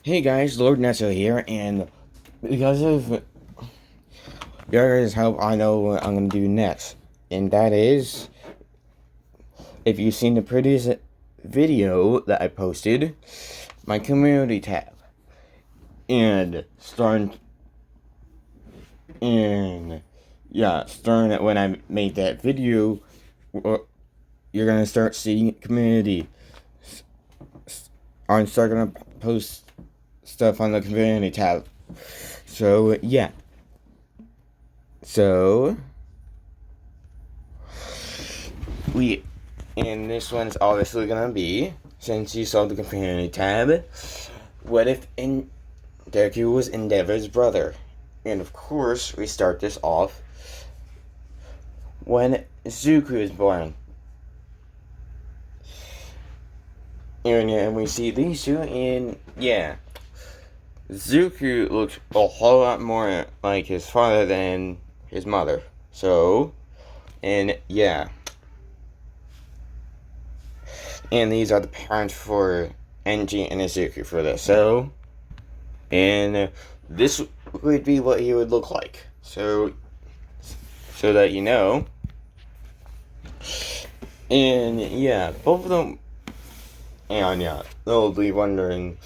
Hey guys, Lord Nesso here, and because of your guys' help, I know what I'm gonna do next. And that is, if you've seen the previous video that I posted, my community tab. And starting at when I made that video, you're gonna start seeing community. I'm start gonna post stuff on the community tab. So, yeah. So, we and this one's obviously gonna be, since you saw the community tab, what if Deku was Endeavor's brother? And of course, we start this off when Zuko is born. And we see these two, and yeah, Zuko looks a whole lot more like his father than his mother. So, and yeah. And these are the parents for Enji and Izuku for this. So, and this would be what he would look like. So that you know. And yeah, both of them. And yeah, they'll be wondering.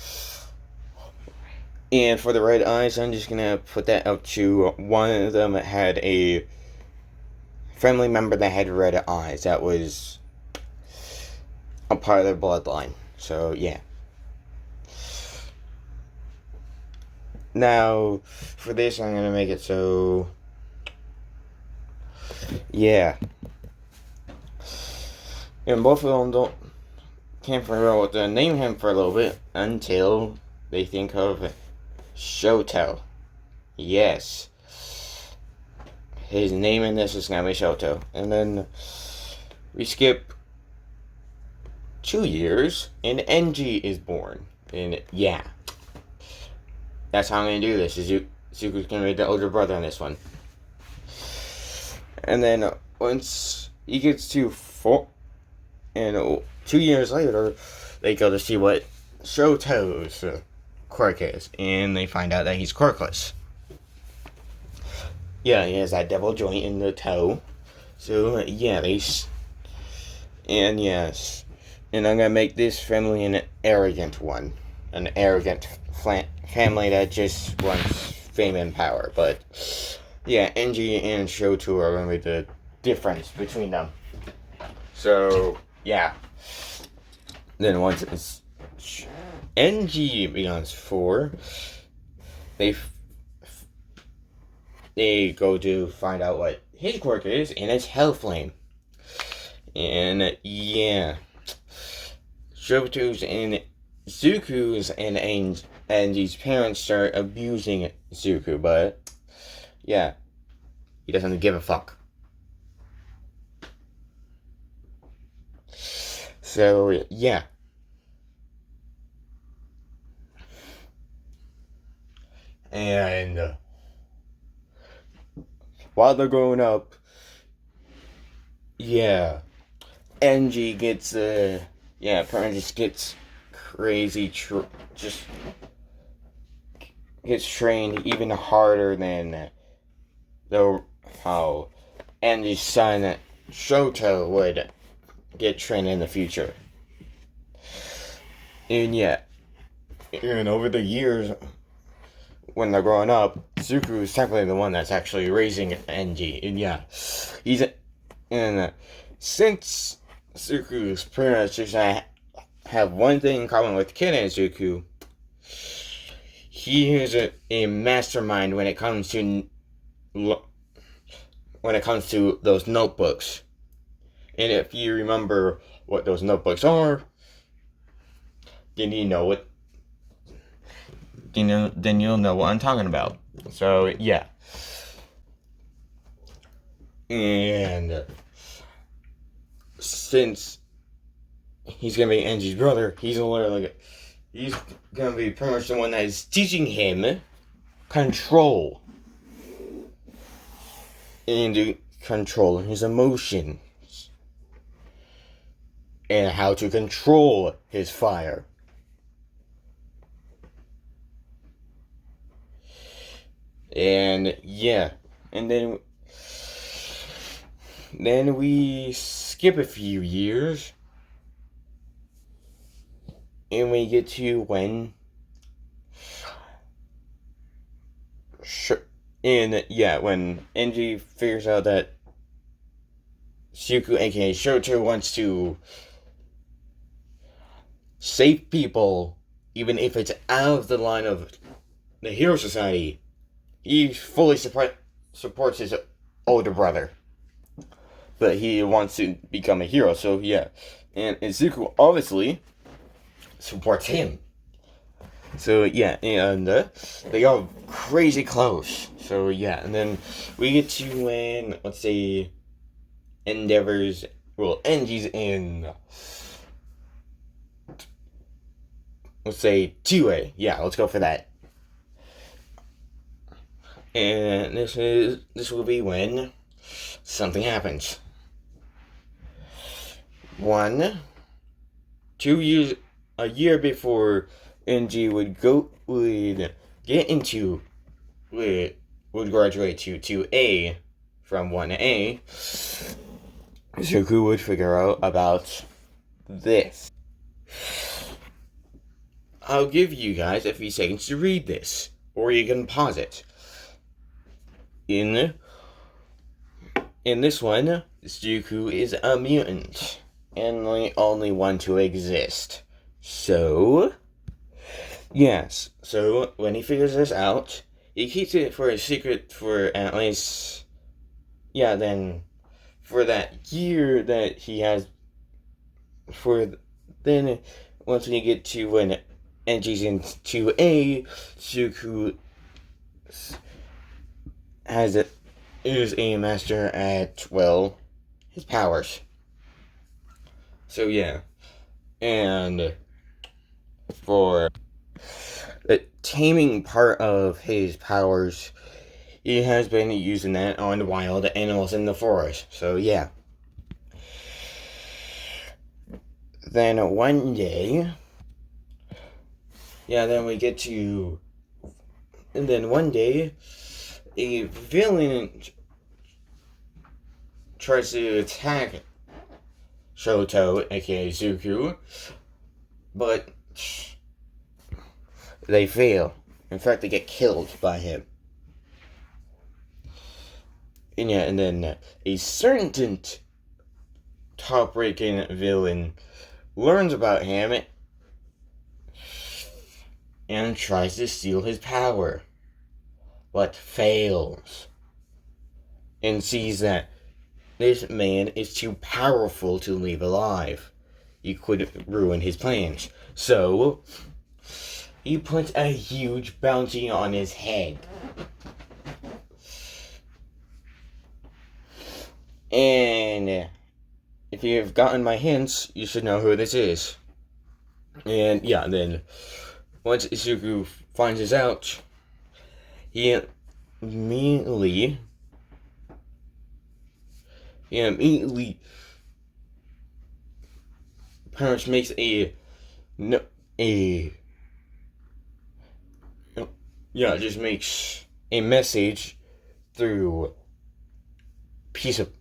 And for the red eyes, I'm just gonna put that up to one of them had a family member that had red eyes. That was a part of their bloodline. So yeah. Now, for this, I'm gonna make it so. Yeah. And both of them can't figure out what to name him for a little bit until they think of Shoto. Yes. His name in this is gonna be Shoto. And then we skip 2 years and Enji is born. And yeah. That's how I'm gonna do this. Zuko's gonna be the older brother on this one. And then once he gets to 4, and 2 years later, they go to see what Shoto's quirk is, and they find out that he's quirkless. Yeah, he has that double joint in the toe. So yeah, and yes, and I'm gonna make this family an arrogant one, an arrogant family that just wants fame and power. But yeah, Enji and Shoto are gonna be the difference between them. So yeah. Then once it's Enji becomes 4, they go to find out what his quirk is, and it's Hellflame. And yeah, Shoto's and Zuko's and Enji's parents start abusing Zuko, but yeah, he doesn't give a fuck. So yeah. And while they're growing up, yeah, Enji gets apparently just gets crazy, just gets trained even harder than how Enji's son Shoto would get trained in the future. And yeah, and over the years, when they're growing up, Zuko is technically the one that's actually raising Enji. And yeah, since Zuko's parents just have one thing in common with Kid and Zuko, he is a mastermind when it comes to those notebooks. And if you remember what those notebooks are, then you know what. Then you'll know what I'm talking about. So yeah. And since he's gonna be Enji's brother, he's gonna be pretty much the one that is teaching him control. And to control his emotions. And how to control his fire. And yeah, and then we skip a few years, and we get to when when Enji figures out that Shuku, aka Shoto, wants to save people, even if it's out of the line of the Hero Society. He fully supports his older brother, but he wants to become a hero. So yeah, and Izuku obviously supports him. So yeah, and they are crazy close. So yeah, and then we get to when, let's say, Enji's in, let's say 2A. Yeah, let's go for that. And this will be when something happens. 2 years, a year before Enji would graduate to 2A from 1A, Zuku would figure out about this. I'll give you guys a few seconds to read this, or you can pause it. In this one, Zuku is a mutant, and the only one to exist. So, yes. So, when he figures this out, he keeps it for a secret for at least, then, for that year that he has, then, once we get to when Enji's in 2A, Zuku is a master at, well, his powers. So yeah, and for the taming part of his powers, he has been using that on wild animals in the forest. So yeah. Then one day, then we get to, and then one day, a villain tries to attack Shoto, aka Zuku, but they fail. In fact, they get killed by him. And then a certain top-ranking villain learns about him and tries to steal his power, but fails, and sees that this man is too powerful to leave alive. He could ruin his plans. So, he puts a huge bounty on his head. And if you've gotten my hints, you should know who this is. And then once Izuku finds this out, he immediately pretty much makes just makes a message through a piece of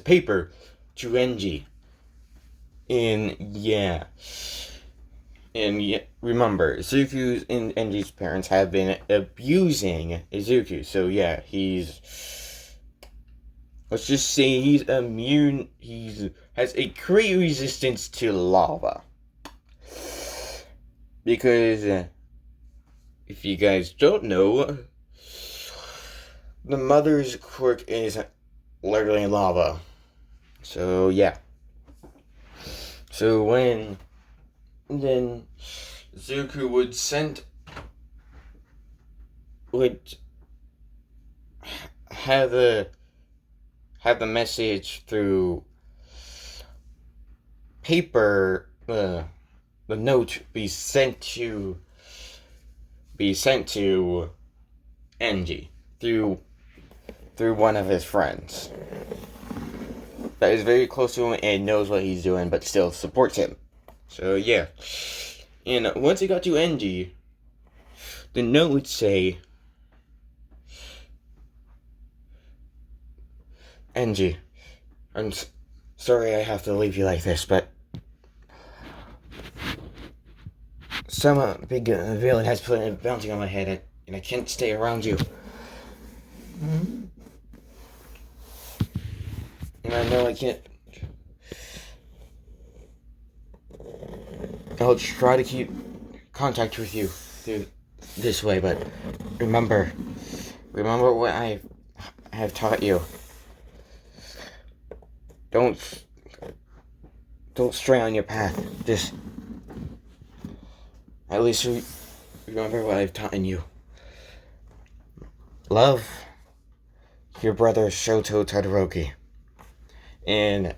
paper to Enji. Remember, Izuku's and Enji's parents have been abusing Izuku, so yeah, let's just say he's immune. He has a great resistance to lava. Because, if you guys don't know, the mother's quirk is literally lava. So, yeah. So, then Zuku would have the message through paper, the note be sent to Enji through one of his friends that is very close to him and knows what he's doing, but still supports him. So yeah, and once it got to Enji, the note would say, Angie, sorry I have to leave you like this, but some big villain has put a bounty on my head, and I can't stay around you. And I know I can't. I'll try to keep contact with you through this way, but remember what I have taught you. Don't stray on your path. Just at least remember what I've taught you. Love your brother Shoto Todoroki. And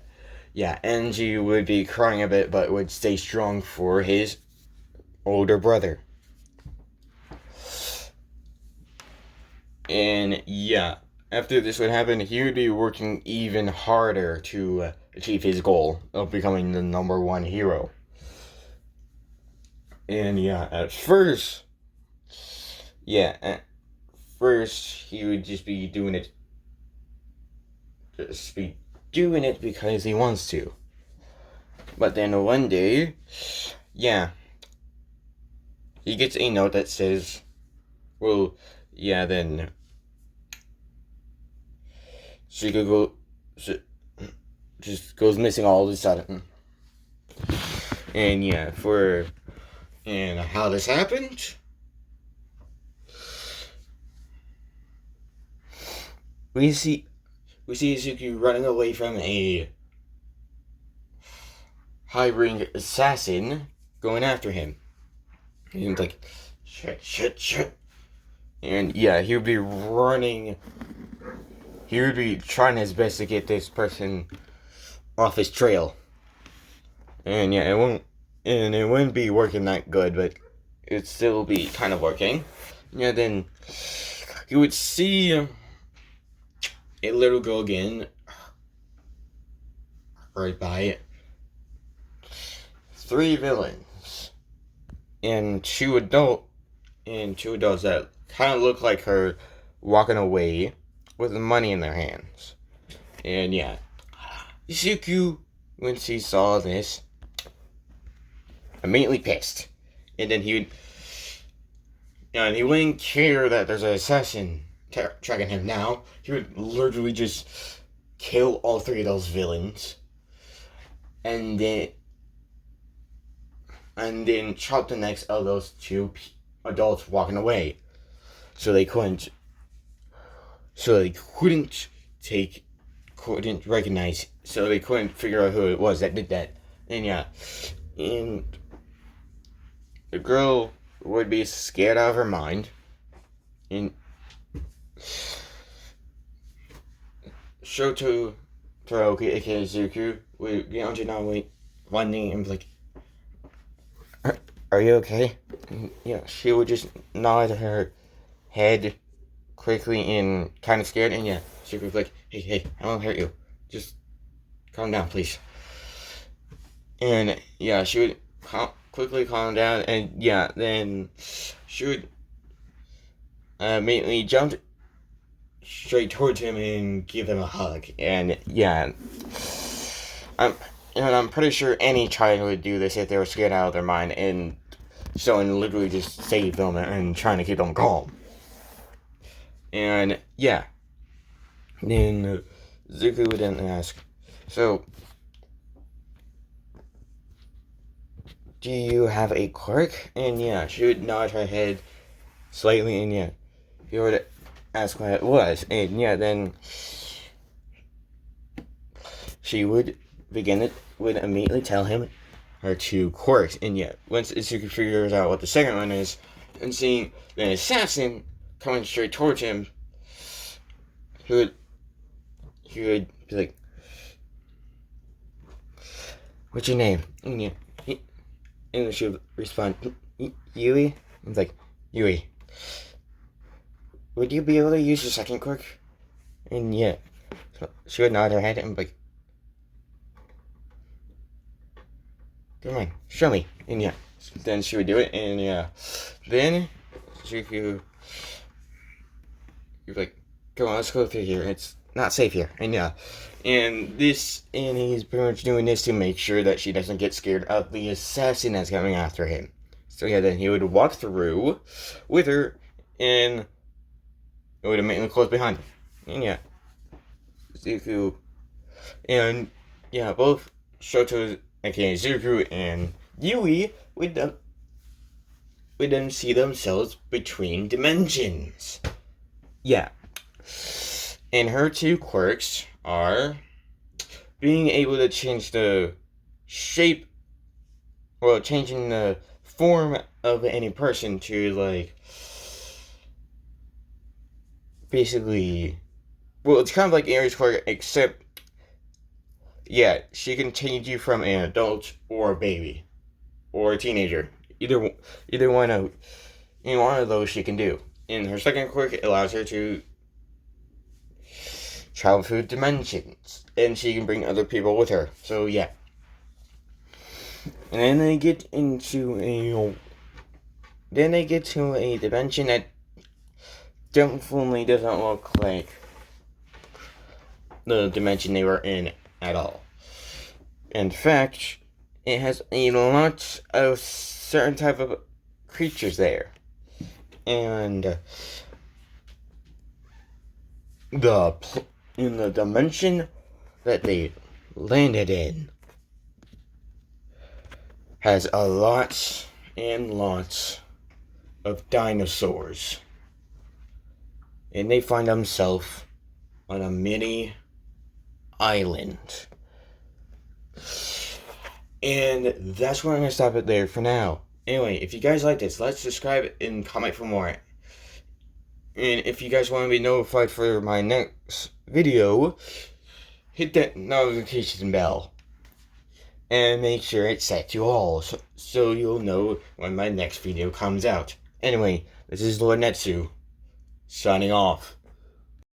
yeah, Angie would be crying a bit, but would stay strong for his older brother. And yeah, after this would happen, he would be working even harder to achieve his goal of becoming the #1 hero. And yeah, at first he would just be doing it because he wants to. But then one day, yeah, he gets a note that says, well, yeah, then she just goes missing all of a sudden. And yeah, and how this happened, we see Izuku running away from a high-rank assassin going after him. He's like, shit. And yeah, he would be running. He would be trying his best to get this person off his trail. And yeah, it wouldn't be working that good, but it'd still be kind of working. Yeah, then you would see a little girl again right by it. 3 villains and 2 adults that kind of look like her walking away with money in their hands. And yeah, Izuku, when she saw this, immediately pissed. And then he wouldn't care that there's an assassin tracking him now. He would literally just kill all 3 of those villains. And then chop the necks of those 2 adults walking away. So they couldn't recognize, so they couldn't figure out who it was that did that. And yeah, and the girl would be scared out of her mind. And Shoto Todoroki, aka Izuku, would be on one knee and be like, are you okay? And, yeah, she would just nod her head quickly and kind of scared, and yeah, she would be like, hey, I won't hurt you. Just calm down, please. And yeah, she would quickly calm down, and yeah, then she would immediately jump straight towards him and give him a hug. And yeah, I'm pretty sure any child would do this if they were scared out of their mind, and literally just save them and trying to keep them calm. And yeah, then Zuko would then ask, so, do you have a quirk? And yeah, she would nod her head slightly, and yeah, he would ask what it was. And yeah, then she would immediately tell him her 2 quirks. And yeah, once Izuku figures out what the second one is, and seeing the assassin coming straight towards him, he would be like, what's your name? And yeah, and she would respond, Yui? And it's like, Yui, would you be able to use your second quirk? And yeah, so she would nod her head and be like, come on, show me. And yeah, then she would do it, and yeah, then you'd be like, come on, let's go through here. It's not safe here. And yeah, and he's pretty much doing this to make sure that she doesn't get scared of the assassin that's coming after him. So yeah, then he would walk through with her, and it would immediately close behind him. And yeah, Zuko, and yeah, both Shoto, aka Zuko, and Yui would then see themselves between dimensions. Yeah. And her two quirks are being able to change the shape, well, changing the form of any person to, like, basically, well, it's kind of like Aries quirk, except, yeah, she can change you from an adult or a baby or a teenager. Either one of those she can do. And her second quirk allows her to travel through dimensions, and she can bring other people with her. So yeah. And then they get into a dimension that definitely doesn't look like the dimension they were in at all. In fact, it has a lot of certain type of creatures there. And in the dimension that they landed in has a lot and lots of dinosaurs. And they find themselves on a mini island. And that's where I'm going to stop it there for now. Anyway, if you guys like this, let's subscribe and comment for more. And if you guys want to be notified for my next video, hit that notification bell. And make sure it's set to all, so you'll know when my next video comes out. Anyway, this is Lord Netsu, signing off.